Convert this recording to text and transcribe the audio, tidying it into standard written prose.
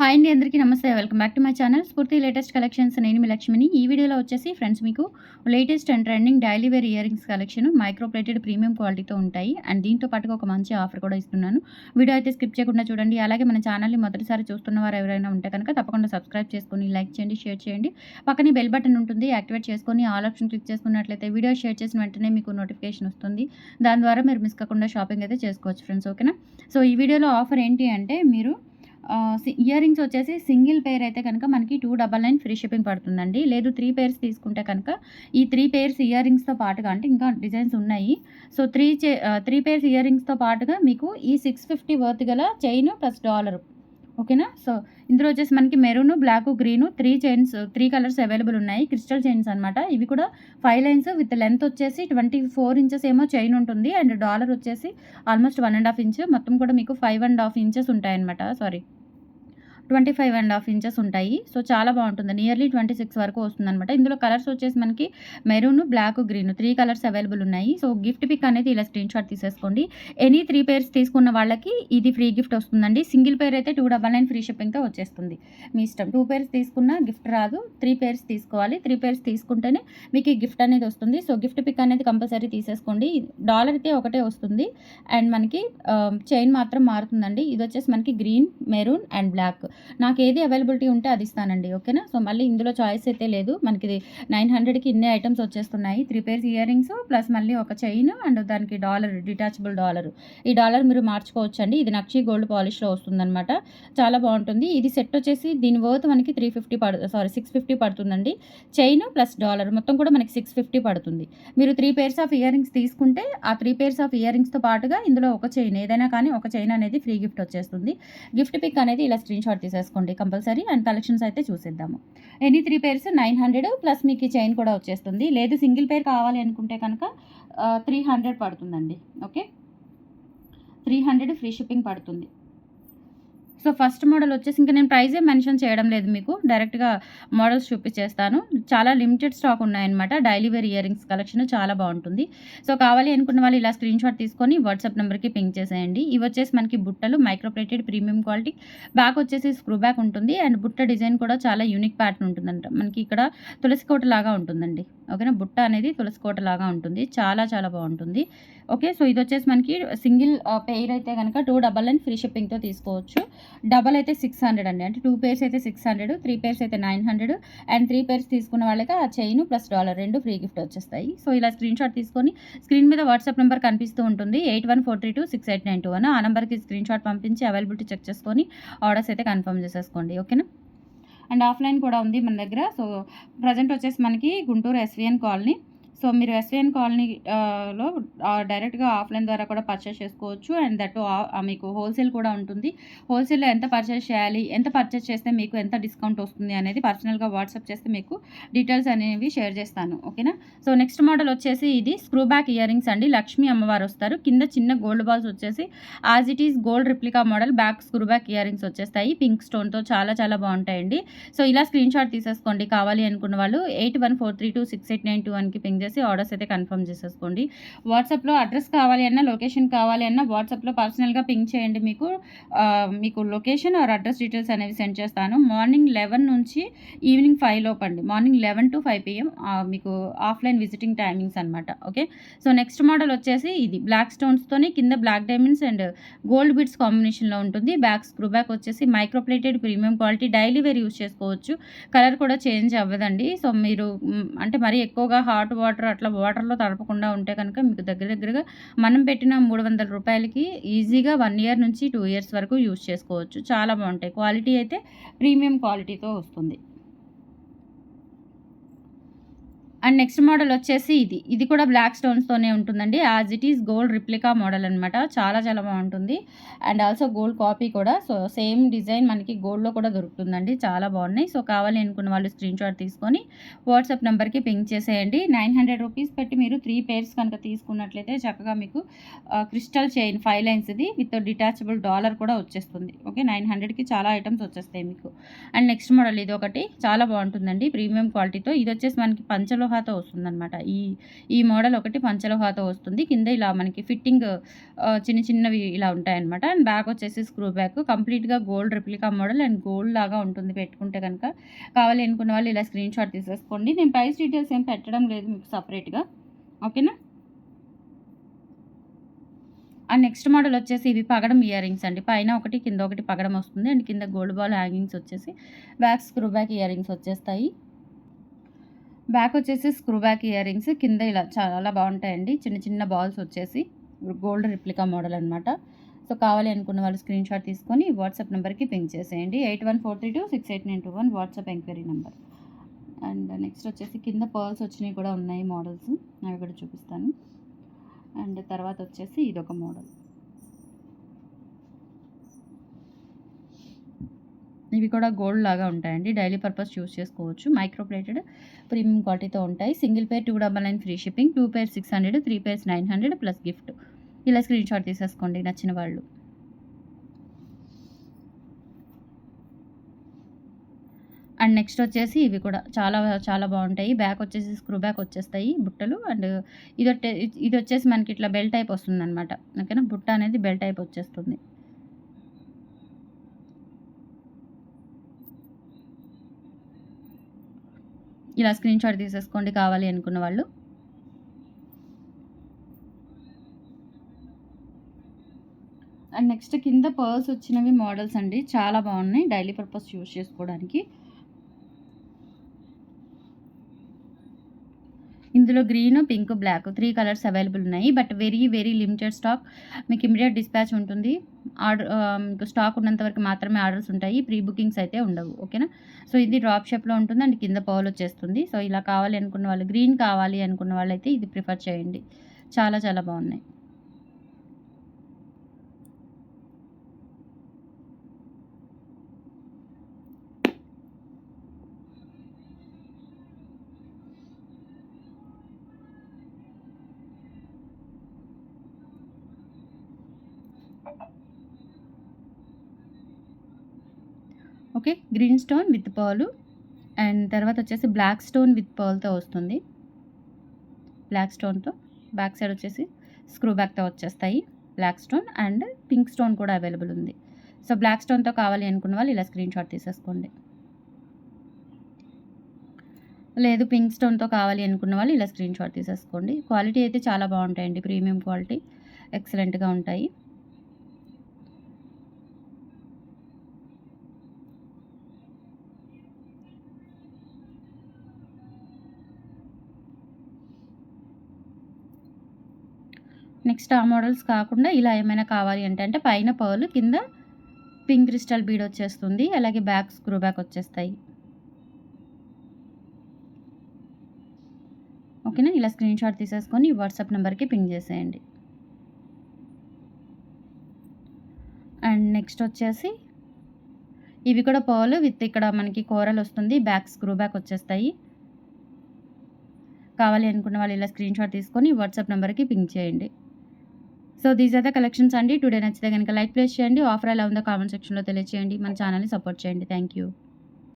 Hi అండి, అందరికీ నమస్తే. Welcome back to my channel Spoorthi latest collections. నేను మీ లక్ష్మిని. ఈ వీడియోలో వచ్చేసి ఫ్రెండ్స్ మీకు latest and trending daily wear earrings collection micro plated premium క్వాలిటీతో ఉంటాయి. అండ్ దీంతో పాటుగా ఒక మంచి ఆఫర్ కూడా ఇస్తున్నాను. వీడియో అయితే స్కిప్ చేయకుండా చూడండి. అలాగే మన ఛానల్ని మొదటిసారి చూస్తున్న వారు ఎవరైనా ఉంటే కనుక తప్పకుండా సబ్స్క్రైబ్ చేసుకొని లైక్ చేయండి, షేర్ చేయండి. పక్కనే బెల్ బటన్ ఉంటుంది, యాక్టివేట్ చేసుకొని ఆల్ ఆప్షన్ క్లిక్ చేసుకున్నట్లయితే వీడియో షేర్ చేసిన వెంటనే మీకు నోటిఫికేషన్ వస్తుంది. దాని ద్వారా మీరు మిస్ కాకుండా షాపింగ్ అయితే చేసుకోవచ్చు ఫ్రెండ్స్. ఓకేనా? సో ఈ వీడియోలో ఆఫర్ ఏంటి అంటే మీరు ఇయర్ రింగ్స్ వచ్చేసి సింగిల్ పెయిర్ అయితే కనుక మనకి 299 ఫ్రీ షిప్పింగ్ పడుతుందండి. లేదు 3 పెయిర్స్ తీసుకుంటే కనుక ఈ 3 పెయిర్స్ ఇయర్ రింగ్స్‌తో పాటుగా అంటే ఇంకా డిజైన్స్ ఉన్నాయి. సో 3 పెయిర్స్ ఇయర్ రింగ్స్‌తో పాటుగా మీకు ఈ 650 వర్త్ గల చైన్ ప్లస్ డాలర్. ఓకేనా? సో ఇందులో వచ్చేసి మనకి maroon, black, green 3 colours available ఉన్నాయి. క్రిస్టల్ చైన్స్ అనమాట. ఇవి కూడా 5 లైన్స్ విత్ లెంత్ వచ్చేసి 24 ఇంచెస్ ఏమో చైన్ ఉంటుంది. అండ్ డాలర్ వచ్చేసి ఆల్మోస్ట్ 1.5 ఇంచ్. మొత్తం కూడా మీకు 5.5 ఇంచెస్ ఉంటాయన్నమాట. 25.5 ఇంచెస్ ఉంటాయి. సో చాలా బాగుంటుంది. నియర్లీ 26 వరకు వస్తుందనమాట. ఇందులో కలర్స్ వచ్చేసి మనకి maroon, black, green 3 colours available ఉన్నాయి. సో గిఫ్ట్ పిక్ అనేది ఇలా స్క్రీన్ షాట్ తీసేసుకోండి. ఎనీ 3 పెయిర్స్ తీసుకున్న వాళ్ళకి ఇది ఫ్రీ గిఫ్ట్ వస్తుందండి. సింగిల్ పెయిర్ అయితే 299 ఫ్రీ షిప్పింగ్తో వచ్చేస్తుంది. మీ ఇష్టం. 2 పెయిర్స్ తీసుకున్నా గిఫ్ట్ రాదు. 3 పెయిర్స్ తీసుకోవాలి. 3 పెయిర్స్ తీసుకుంటేనే మీకు ఈ గిఫ్ట్ అనేది వస్తుంది. సో గిఫ్ట్ పిక్ అనేది కంపల్సరీ తీసేసుకోండి. డాలర్ అయితే ఒకటే వస్తుంది. అండ్ మనకి చైన్ మాత్రం మారుతుందండి. ఇది వచ్చేసి మనకి గ్రీన్, మెరూన్ అండ్ బ్లాక్. నాకు ఏది అవైలబిలిటీ ఉంటే అది ఇస్తానండి. ఓకేనా? సో మళ్ళీ ఇందులో చాయిస్ అయితే లేదు. మనకి 900కి ఇన్ని ఐటమ్స్ వచ్చేస్తున్నాయి. 3 పెయిర్స్ ఇయర్ రింగ్స్ ప్లస్ మళ్ళీ ఒక చైన్ అండ్ దానికి డాలర్, డిటాచబుల్ డాలర్. ఈ డాలర్ మీరు మార్చుకోవచ్చు అండి. ఇది నక్షి గోల్డ్ పాలిష్లో వస్తుందన్నమాట. చాలా బాగుంటుంది. ఇది సెట్ వచ్చేసి దీని వర్త్ మనకి 650 పడుతుందండి. చైన్ ప్లస్ డాలర్ మొత్తం కూడా మనకి 650 పడుతుంది. మీరు 3 పెయిర్స్ ఆఫ్ ఇయర్ రింగ్స్ తీసుకుంటే ఆ 3 పెయిర్స్ ఆఫ్ ఇయర్ రింగ్స్తో పాటుగా ఇందులో ఒక చైన్ ఏదైనా కానీ ఒక చైన్ అనేది ఫ్రీ గిఫ్ట్ వచ్చేస్తుంది. గిఫ్ట్ పిక్ అనేది ఇలా స్క్రీన్ షాట్ తీసేసుకోండి కంపల్సరీ. అండ్ కలెక్షన్స్ అయితే చూసేద్దాము. ఎనీ 3 పెయిర్స్ 900 ప్లస్ మీకు ఈ చైన్ కూడా వచ్చేస్తుంది. లేదు సింగిల్ పెయిర్ కావాలి అనుకుంటే కనుక 300 పడుతుందండి. ఓకే, 300 ఫ్రీ షిప్పింగ్ పడుతుంది. సో ఫస్ట్ మోడల్ వచ్చేసి ఇంకా నేను ప్రైజే మెన్షన్ చేయడం లేదు, మీకు డైరెక్ట్గా మోడల్స్ చూపించేస్తాను. చాలా లిమిటెడ్ స్టాక్ ఉన్నాయన్నమాట. Daily wear earrings collection చాలా బాగుంటుంది. సో కావాలి అనుకున్న వాళ్ళు ఇలా స్క్రీన్ షాట్ తీసుకొని వాట్సాప్ నెంబర్కి పింక్ చేసేయండి. ఇవి వచ్చేసి మనకి బుట్టలు micro plated premium quality. Back వచ్చేసి స్క్రూ బ్యాక్ ఉంటుంది. అండ్ బుట్ట డిజైన్ కూడా చాలా యూనిక్ ప్యాటర్న్ ఉంటుందంట. మనకి ఇక్కడ తులసి కోట లాగా ఉంటుందండి. ఓకేనా? బుట్ట అనేది తులసి కోట లాగా ఉంటుంది. చాలా చాలా బాగుంటుంది. ఓకే, సో ఇది వచ్చేసి మనకి సింగిల్ పెయిర్ అయితే కనుక 299 ఫ్రీ షిప్పింగ్తో తీసుకోవచ్చు. డబల్ అయితే 600 అండి. అంటే 2 పెయిర్స్ అయితే 600, 3 పెయిర్స్ అయితే 900. అండ్ 3 పెయిర్స్ తీసుకున్న వాళ్ళకి ఆ chain plus dollar 2 free gift వచ్చేస్తాయి. సో ఇలా స్క్రీన్ షాట్ తీసుకొని స్క్రీన్ మీద వాట్సాప్ నెంబర్ కనిపిస్తూ ఉంటుంది 8143268921. ఆ నెంబర్కి స్క్రీన్ షాట్ పంపించి అవైలబిలిటీ చెక్ చేసుకొని ఆర్డర్స్ అయితే కన్ఫర్మ్ చేసేసుకోండి. ఓకేనా? అండ్ ఆఫ్లైన్ కూడా ఉంది మన దగ్గర. సో ప్రజెంట్ వచ్చేసి మనకి గుంటూరు ఎస్విఎన్ కాలనీ. సో మీరు ఎస్విఎన్ కాలనీలో డైరెక్ట్గా ఆఫ్లైన్ ద్వారా కూడా పర్చేస్ చేసుకోవచ్చు. అండ్ దట్ మీకు హోల్సేల్ కూడా ఉంటుంది. హోల్సేల్లో ఎంత పర్చేస్ చేయాలి, ఎంత పర్చేస్ చేస్తే మీకు ఎంత డిస్కౌంట్ వస్తుంది అనేది పర్సనల్గా వాట్సాప్ చేస్తే మీకు డీటెయిల్స్ అనేవి షేర్ చేస్తాను. ఓకేనా? సో నెక్స్ట్ మోడల్ వచ్చేసి ఇది స్క్రూ బ్యాక్ ఇయర్ రింగ్స్ అండి. లక్ష్మీ అమ్మవారు వస్తారు. కింద చిన్న గోల్డ్ బాల్స్ వచ్చేసి as it is gold replica model. Back screw back ear rings వచ్చేస్తాయి పింక్ స్టోన్తో. చాలా చాలా బాగుంటాయండి. సో ఇలా స్క్రీన్ షాట్ తీసేసుకోండి. కావాలి అనుకున్న వాళ్ళు 8143268921కి పింక్ చేసి ఆర్డర్స్ అయితే కన్ఫర్మ్ చేసేసుకోండి. వాట్సాప్లో అడ్రస్ కావాలి అన్నా, లొకేషన్ కావాలి అన్నా వాట్సాప్లో పర్సనల్గా పింక్ చేయండి. మీకు లొకేషన్ ఆర్ అడ్రస్ డీటెయిల్స్ అనేవి సెండ్ చేస్తాను. మార్నింగ్ 11 నుంచి ఈవినింగ్ 5 లోపు అండి. మార్నింగ్ 11 to 5 PM మీకు ఆఫ్లైన్ విజిటింగ్ టైమింగ్స్ అనమాట. ఓకే, సో నెక్స్ట్ మోడల్ వచ్చేసి ఇది బ్లాక్ స్టోన్స్తోని కింద black diamonds and gold bits కాంబినేషన్లో ఉంటుంది. బ్యాక్ స్క్రూ బ్యాక్ వచ్చేసి micro plated premium quality. Daily wear use చేసుకోవచ్చు. కలర్ కూడా చేంజ్ అవ్వదండి. సో మీరు అంటే మరీ ఎక్కువగా హాట్ వాటర్ అట్లా వాటర్లో తడపకుండా ఉంటే కనుక మీకు దగ్గరగా మనం పెట్టిన 300 రూపాయలకి ఈజీగా 1 ఇయర్ నుంచి 2 ఇయర్స్ వరకు యూజ్ చేసుకోవచ్చు. చాలా బాగుంటాయి. క్వాలిటీ అయితే ప్రీమియం క్వాలిటీతో వస్తుంది. అండ్ నెక్స్ట్ మోడల్ వచ్చేసి ఇది కూడా బ్లాక్ స్టోన్స్తోనే ఉంటుందండి. As it is gold replica model అనమాట. చాలా చాలా బాగుంటుంది. అండ్ ఆల్సో గోల్డ్ కాపీ కూడా. సో సేమ్ డిజైన్ మనకి గోల్డ్లో కూడా దొరుకుతుందండి. చాలా బాగున్నాయి. సో కావాలి అనుకున్న వాళ్ళు స్క్రీన్ షాట్ తీసుకొని వాట్సాప్ నెంబర్కి పింక్ చేసేయండి. 900 రూపీస్ పెట్టి మీరు 3 పెయిర్స్ కనుక తీసుకున్నట్లయితే చక్కగా మీకు క్రిస్టల్ చైన్ 5 లైన్స్ ఇది విత్ డిటాచబుల్ డాలర్ కూడా వచ్చేస్తుంది. ఓకే, 900కి చాలా ఐటమ్స్ వచ్చేస్తాయి మీకు. అండ్ నెక్స్ట్ మోడల్ ఇది ఒకటి చాలా బాగుంటుందండి ప్రీమియం క్వాలిటీతో. ఇది వచ్చేసి మనకి పంచలో పంచలోహాతో వస్తుందనమాట. ఈ మోడల్ ఒకటి పంచలోహాతో వస్తుంది. కింద ఇలా మనకి ఫిట్టింగ్ చిన్న చిన్నవి ఇలా ఉంటాయన్నమాట. అండ్ బ్యాక్ వచ్చేసి స్క్రూ బ్యాక్. కంప్లీట్‌గా gold replica model and gold లాగా ఉంటుంది పెట్టుకుంటే గనక. కావాలి అనుకున్న వాళ్ళు ఇలా స్క్రీన్ షాట్ తీసేసుకోండి. నేను ప్రైస్ డీటెయిల్స్ ఏం పెట్టడం లేదు మీకు సెపరేట్‌గా. ఓకేనా? అండ్ నెక్స్ట్ మోడల్ వచ్చేసి ఇవి పగడం ఇయర్ రింగ్స్ అండి. పైన ఒకటి కింద ఒకటి పగడం వస్తుంది. అండ్ కింద గోల్డ్ బాల్ హ్యాంగింగ్స్ వచ్చేసి back screw back ear rings వచ్చేస్తాయి. బ్యాక్ వచ్చేసి స్క్రూ బ్యాక్ ఇయర్ రింగ్స్ కింద ఇలా చాలా బాగుంటాయండి. చిన్న చిన్న బాల్స్ వచ్చేసి గోల్డ్ రిప్లికా మోడల్ అనమాట. సో కావాలి అనుకున్న వాళ్ళు స్క్రీన్ షాట్ తీసుకొని వాట్సాప్ నెంబర్కి పింక్ చేసేయండి. 8143268921 WhatsApp enquiry number. And next వచ్చేసి కింద పర్ల్స్ వచ్చినవి కూడా ఉన్నాయి మోడల్స్. అవి కూడా చూపిస్తాను. అండ్ తర్వాత వచ్చేసి ఇదొక మోడల్. ఇవి కూడా గోల్డ్ లాగా ఉంటాయండి. డైలీ పర్పస్ యూస్ చేసుకోవచ్చు. మైక్రో ప్లేటెడ్ ప్రీమియం క్వాలిటీతో ఉంటాయి. సింగిల్ పేర్ 299 ఫ్రీ షిప్పింగ్, 2 పేర్ 600, 3 పేర్స్ 900 ప్లస్ గిఫ్ట్. ఇలా స్క్రీన్ షాట్ తీసేసుకోండి నచ్చిన వాళ్ళు. అండ్ నెక్స్ట్ వచ్చేసి ఇవి కూడా చాలా చాలా బాగుంటాయి. బ్యాక్ వచ్చేసి స్క్రూ బ్యాక్ వచ్చేస్తాయి బుట్టలు. అండ్ ఇది వచ్చేసి మనకి ఇట్లా బెల్ టైప్ వస్తుందన్నమాట. ఓకేనా? బుట్ట అనేది బెల్ టైప్ వచ్చేస్తుంది. ఇలా స్క్రీన్ షాట్ తీసేసుకోండి కావాలి అనుకున్న వాళ్ళు. అండ్ నెక్స్ట్ కింద పర్ల్స్ వచ్చినవి మోడల్స్ అండి. చాలా బాగున్నాయి డైలీ పర్పస్ యూస్ చేసుకోవడానికి. ఇందులో green, pink, black 3 colours available ఉన్నాయి. But very very limited stock. మీకు ఇమ్మీడియట్ డిస్పాచ్ ఉంటుంది. మీకు స్టాక్ ఉన్నంత వరకు మాత్రమే ఆర్డర్స్ ఉంటాయి. ప్రీ బుకింగ్స్ అయితే ఉండవు. ఓకేనా? సో ఇది డ్రాప్ షేప్లో ఉంటుంది అండ్ కింద పర్ల్ వచ్చేస్తుంది. సో ఇలా కావాలి అనుకున్న వాళ్ళు, గ్రీన్ కావాలి అనుకున్న వాళ్ళైతే ఇది ప్రిఫర్ చేయండి. చాలా చాలా బాగున్నాయి. Okay. Green stone with pearl and తర్వాత వచ్చేసి బ్లాక్ స్టోన్ విత్ పర్ల్తో వస్తుంది. బ్లాక్ స్టోన్తో బ్యాక్ సైడ్ వచ్చేసి స్క్రూ బ్యాక్తో వచ్చేస్తాయి. Black stone and pink stone కూడా అవైలబుల్ ఉంది. సో బ్లాక్ స్టోన్తో కావాలి అనుకున్న వాళ్ళు ఇలా స్క్రీన్ షాట్ తీసేసుకోండి. లేదు పింక్ స్టోన్తో కావాలి అనుకున్న వాళ్ళు ఇలా స్క్రీన్ షాట్ తీసేసుకోండి. క్వాలిటీ అయితే చాలా బాగుంటాయండి. ప్రీమియం క్వాలిటీ ఎక్సలెంట్గా ఉంటాయి. నెక్స్ట్ ఆ మోడల్స్ కాకుండా ఇలా ఏమైనా కావాలి అంటే పైన పర్ల్ కింద పింక్ క్రిస్టల్ బీడ్ వచ్చేస్తుంది. అలాగే బ్యాక్ స్క్రూ బ్యాక్ వచ్చేస్తాయి. ఓకేనా? ఇలా స్క్రీన్ షాట్ తీసేసుకొని వాట్సాప్ నెంబర్కి పింక్ చేసేయండి. అండ్ నెక్స్ట్ వచ్చేసి ఇవి కూడా పర్ల్ విత్ ఇక్కడ మనకి కోరల్ వస్తుంది. బ్యాక్ స్క్రూ బ్యాక్ వచ్చేస్తాయి. కావాలి అనుకున్న వాళ్ళు ఇలా స్క్రీన్ షాట్ తీసుకొని వాట్సాప్ నెంబర్కి పింక్ చేయండి. So these are the collections అండి. టుడే నచ్చితే కనుక లైక్ ప్లేస్ చేయండి. ఆఫర్ ఎలా ఉందో కామెంట్ సెక్షన్లో తెలియజేయండి. మన ఛానల్ని సపోర్ట్ చేయండి. Thank you.